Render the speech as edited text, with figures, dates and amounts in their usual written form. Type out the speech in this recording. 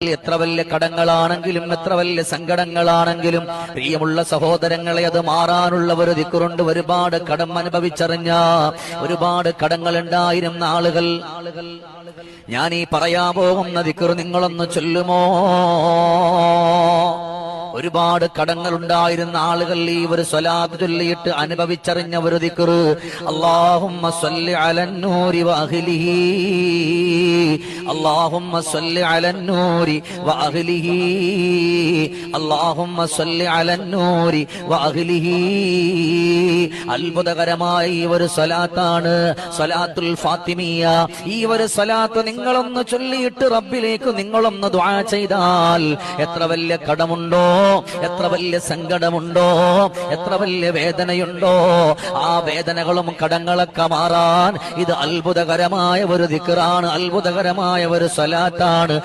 എത്ര വലിയ കടങ്ങളാണെങ്കിലും എത്ര വലിയ സങ്കടങ്ങളാണെങ്കിലും പ്രിയമുള്ള സഹോദരങ്ങളെ അത് മാറാനുള്ള ഒരു ദിക്റുണ്ട്. ഒരുപാട് കടം അനുഭവിച്ചറിഞ്ഞ ഒരുപാട് കടങ്ങൾ ഉണ്ടായിരുന്ന ആളുകൾ, ഞാൻ ഈ പറയാൻ പോകുന്ന ദിക്ർ നിങ്ങളൊന്ന് ചൊല്ലുമോ? ഒരുപാട് കടങ്ങൾ ഉണ്ടായിരുന്ന ആളുകൾ ഈ ഒരു സ്വലാത്ത് ചൊല്ലിയിട്ട് അനുഭവിച്ചറിഞ്ഞ ഒരു ദിക്ർ, അല്ലാഹുമ്മ സ്വല്ലി അലന്നൂരി വഅഹ്ലിഹി, അല്ലാഹുമ്മ സ്വല്ലി അലന്നൂരി വഅഹ്ലിഹി, അല്ലാഹുമ്മ സ്വല്ലി അലന്നൂരി വഅഹ്ലിഹി. അത്ഭുതകരമായ ഈ ഒരു സ്വലാത്താണ് സ്വലാത്തുൽ ഫാത്തിമിയ. ഈ ഒരു സ്വലാത്ത് നിങ്ങളൊന്ന് ചൊല്ലിയിട്ട് റബ്ബിലേക്ക് നിങ്ങളൊന്ന് ദുആ ചെയ്താൽ എത്ര വലിയ കടമുണ്ടോ, എത്ര വലിയ സങ്കടമുണ്ടോ, എത്ര വലിയ വേദനയുണ്ടോ, ആ വേദനകളും കടങ്ങളൊക്കെ മാറാൻ ഇത് അത്ഭുതകരമായ ഒരു ദിക്റാണ്, അത്ഭുതകരമായ ഒരു സ്വലാത്താണ്.